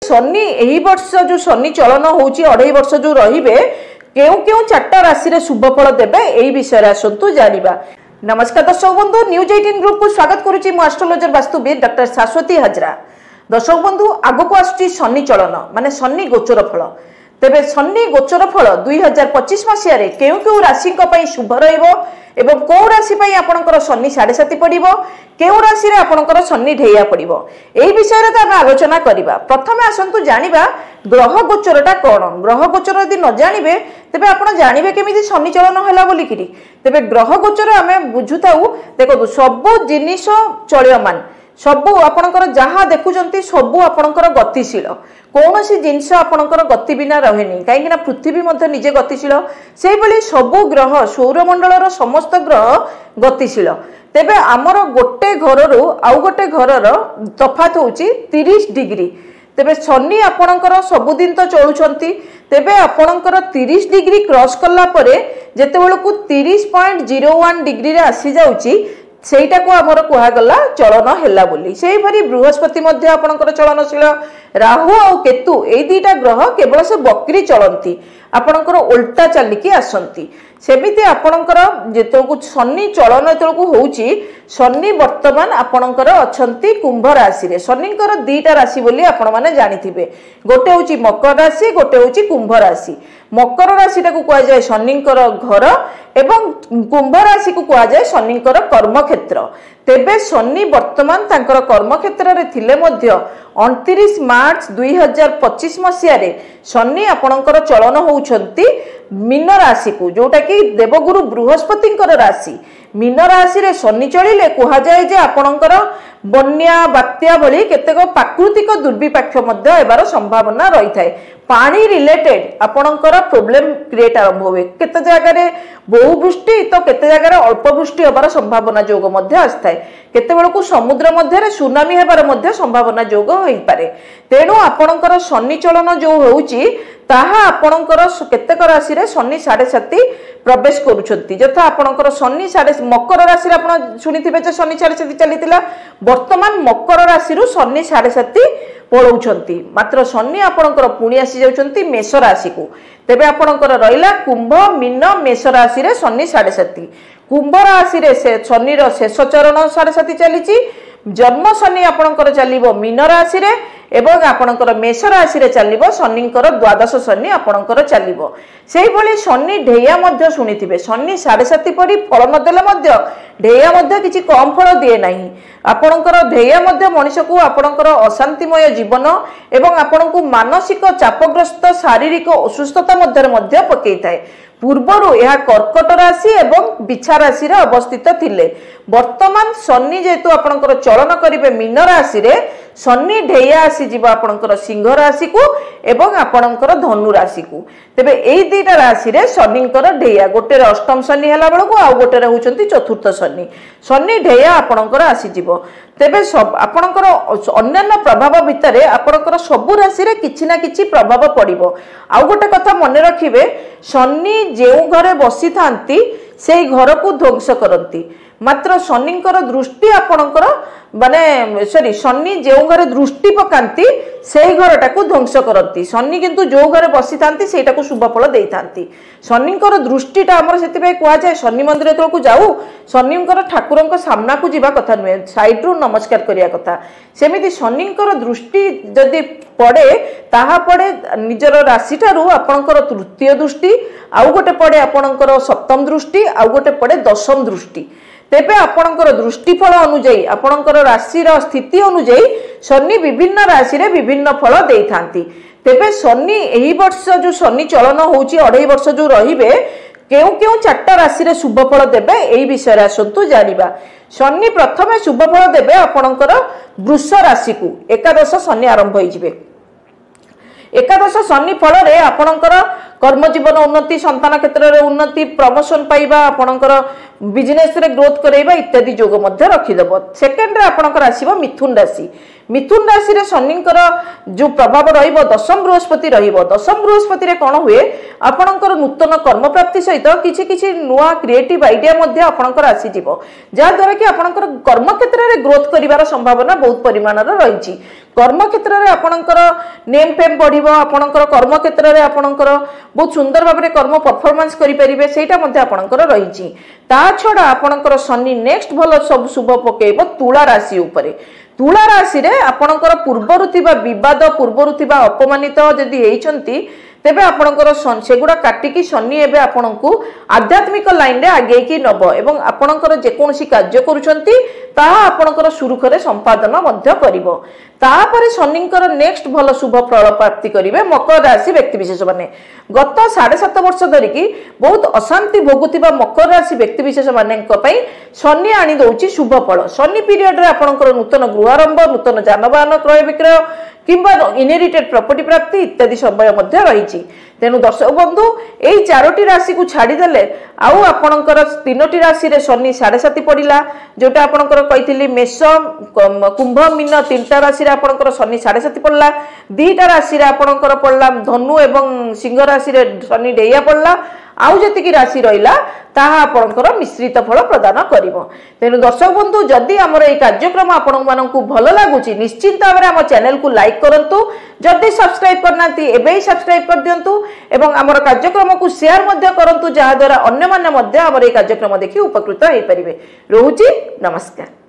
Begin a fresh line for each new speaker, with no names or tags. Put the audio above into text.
शनि एही वर्ष जो शनि चलन होउची 2.5 वर्ष जो रहिबे केउ केउ चारटा राशि रे शुभ फल देबे एही विषय रे आसंतु जानिबा। नमस्कार दर्शक बंधु, न्यूज 18 ग्रुप को स्वागत करुची मु एस्ट्रोलॉजर वास्तुविद डॉक्टर शाश्वती हजरा। दर्शक बंधु, आगो को आसुची शनि चलन माने शनि गोचर फल। तेबे शनि गोचर फल 2025 मसीह रे केउ केउ राशि को पई शुभ रहइबो एवं को राशि पई आपनकर शनि 7.5 पड़िबो, केउ राशि रे आपनकर शनि ढेया पड़िबो एही विषय रे त आलोचना करिबा। प्रथमे आसंतु जानिबा ग्रह गोचरटा कोन। ग्रह गोचर यदि न जानिबे तेबे आपण जानिबे केमिति शनि चलन होला बोली किरी। तेबे ग्रह गोचर आमे बुझुताउ देखो सब जिनिस चलयमान सबू आपणकर जहाँ देखुंत सबू आपणकर गतिशील कौन सी जिनस आपणकर गति बिना रहेनी कहीं पृथ्वी मध्य निजे गतिशील से भली सबू ग्रह सौरमंडल समस्त ग्रह गतिशील। तेबे आमर गोटे घर आउ गोटे घर तफात होची 30 डिग्री। तेबे शनि आपणकर सबुदिन तो चलुछंती तेबे आपणकर 30 डिग्री क्रॉस कला परे जेतेबेलकु 30.01 डिग्री रे आसी जाउची सेटा को आमर कुहागला चलन हैला बोली। सेही भरी बृहस्पति मध्य आपणकर चलनशील, राहु और केतु ए दुईटा ग्रह केवल से बकरी चलती आपणकर उल्टा चलिकी आसंती। सेमिति आपणकर जेतोकु शनि चलन जेतोकु होउची शनि वर्तमान आपणकर अछंती कुंभ राशि रे। शनिकर दुईटा राशि बोली आपण माने जानिथिबे, गोटे होउची मकर राशि, गोटे होउची कुंभ राशि। मकर राशि को कहा जाए शनिकर घर एवं कुंभ राशि को कहा जाए शनिकर कर्म क्षेत्र। तेबे शनि वर्तमान तांकर कर्म क्षेत्र रे थिले मध्य 29 मार्च 2025 मसीह रे शनि आपणकर चलन होउछंती मीन राशि को, जोटा कि देवगुरु बृहस्पतिंकर राशि। मीन राशि रे शनि चलिले कहा जाए जे आपणकर बन्या बात्या भली केतेक प्राकृतिक दुर्विपाक मध्य हेबार संभावना रही थाए। पानी रिलेटेड आपणकर प्रॉब्लम क्रिएट आरंभ हुए, केते जगह रे बहु वृष्टि तो केते जगह रे अल्प वृष्टि होबार संभावना जोग मध्य आस्थाए। केते बेलकु समुद्र मध्य रे सुनामी हेबार मध्य संभावना जोग होई पारे। तेणु आपणकर शनि चलन जो होउची ताहा आपणकर केतेक राशि रे शनि 7.5 प्रवेश करूछंती। जथा आपणकर शनि 7 मकर राशि रे आपण सुनिथिबे जे शनि 7.5 चलीतिला, वर्तमान मकर राशि रु शनि 7.5 पळौछंती। मात्र शनि आपणकर पुणी आसी जाउछंती मेष राशि को। तेबे आपणकर रहिला कुंभ मीन मेष राशि रे शनि 7.5। कुंभ राशि रे से शनि रो शेष चरण 7.5 चलीची। जन्म शनि आपणकर चलिबो मीन राशि रे एवं आपणकर मेष राशि रे चलिबो शनिकर द्वादश शनि आपणकर चलिबो। सेही भली शनि ढेया मध्य सुनिथिबे, शनि 7.5 पड़ी फल न देले मध्य ढेया मध्य किछि कम फल दिए नाही। आपणकर ढेया मध्य मनुष्य को आपणकर अशांतिमय जीवन एवं आपणकु मानसिक चापग्रस्त शारीरिक असुस्थता मध्य पकई थाए। पूर्वरु यह कर्कट राशि एवं बिछा राशि रे अवस्थित थिले। वर्तमान शनि जेतु आपणकर चलन करिवे मीन राशि रे, शनि ढेया आसी जीवा आपणकर सिंह राशि को एवं आपणकर धनु राशि को। तेबे एई दुईटा राशि रे शनिकर ढेया, गोटे रे अष्टम शनि हला बेलको आ गोटे रे होचंती चतुर्थ शनि। शनि ढेया आपणकर आसी जीवो। तेबे सब आपणकर अन्यान्य प्रभाव भितरे आपणकर सबु राशि रे किछि ना किछि प्रभाव पड़िबो। आ गोटे कथा मने रखिबे, शनि जेउ घरे बसी थांती सेई घर को ध्वंस करती। मात्र शनिकर दृष्टि आपणकर माने सॉरी शनि जो घरे दृष्टि पकांती सेही घरटा को ध्वंस करती। शनि किंतु जो घरे बसी थांती सेटा को शुभ फल देई थांती। शनिकर दृष्टिटा हमर सेति कुआ जाए शनि मंदिर तल को जाऊ शनिकर ठाकुरंक सामना को जीवा कथा नुहे, साइड रु नमस्कार करिया कथा। सेमिति शनिकर दृष्टि जदि पड़े ताहा पड़े निजर राशि ठारू आपणकर तृतीय दृष्टि, आउ गोटे पड़े आपणकर सप्तम दृष्टि, आउ गोटे पड़े दशम दृष्टि। तेबे आपणकर दृष्टिफल अनुଯାयी आपणकर राशिर स्थिति अनुଯାयी शनि विभिन्न राशि रे विभिन्न फल देई थांती। तेबे शनि एही वर्ष जो शनि चलन होउची 2.5 वर्ष जो रहिबे केउ केउ चारटा राशि रे शुभ फल देबे एही विषय रे आसंतु जानिबा। शनि प्रथमे शुभ फल देबे आपणकर वृष राशि को। एकादश शनि आरंभ होई जिवे। एकादश शनि फल रे आपणकर कर्म जीवन उन्नति, संतान क्षेत्र रे उन्नति, प्रमोशन पाइबा, आपणकर बिजनेस रे ग्रोथ करैबा इत्यादि जोग मध्य रखिदेव। सेकेंड रे आपणकर आसीबो मिथुन राशि। मिथुन राशि रे शनिंकर जो प्रभाव रहिबो दशम बृहस्पति रहिबो दशम बृहस्पति रे कोन हुए आपणकर नूतन कर्म प्राप्ति सहित किछि किछि नुआ क्रिएटिव आइडिया मध्ये आपणकर आसी जिवो जा द्वारा कि आपणकर कर्म क्षेत्र रे ग्रोथ करिवार संभावना बहुत परिमाण रे रहिछि कर्म क्षेत्र रे आपणकर नेम फेम बढ़िबो आपणकर कर्म क्षेत्र रे आपणकर बहुत सुंदर भाबरे कर्म परफॉर्मेंस करि परिबे सेटा मध्ये आपणकर रहिछि ता छडा आपणकर शनि नेक्स्ट भलो सब शुभ पकेइबो तुला राशि उपरे तुला राशि रे आपणकर पूर्वरु थिबा विवाद पूर्वरु थिबा अपमानित जदि हेइचंती तेबे आपणकर सेगुडा काटिकी शनि एबे आपणकू आध्यात्मिक लाइन रे आगे की नब एवं आपणकर जे कोनसी कार्य करूचंती ताहा आपणकर सुरुखरे संपादन मध्य करिवो तापरे शनिंकर नेक्स्ट भलो शुभ फल प्राप्ति करिवे मकर राशि व्यक्ति विशेष माने गत 7.5 वर्ष धरि की बहुत अशांति भोगुतिबा मकर राशि व्यक्ति विशेष मानेक पई शनि आनी दउची शुभ फल शनि पीरियड रे आपणकर नूतन गृहारंभ नूतन जानवाहन क्रय विक्रय किंबा इनहेरिटेड प्रॉपर्टी प्राप्ति इत्यादि समय मध्य रही तेणु दर्शक बंधु यही 4टी राशि को छाड़ीदेले आउ आपणकर 3टी राशि रे शनि 7.5 पड़िला जोटा आपणकर कहिथिली मेष कुंभ मीन 3टा राशि रे आपणकर शनि 7.5 पड़ला 2टा राशि रे आपणकर पड़ला धनु एवं सिंह राशि रे शनि डेया पड़ला आउ जतिकी राशि रहिला ताहा आपणकर मिश्रित फल प्रदान करिवो तेनु दर्शक बंधु जदि हमर ए कार्यक्रम आपण माननकु भलो लागुची निश्चित भाबरे हम चैनल को लाइक करंतु जदि सब्सक्राइब करनाती एबे ही सब्सक्राइब कर दियंतु एवं हमर कार्यक्रम को शेयर मध्य करंतु जहा द्वारा अन्य माने मध्य हमर ए कार्यक्रम देखि उपकृत होई परिबे रहूची नमस्कार।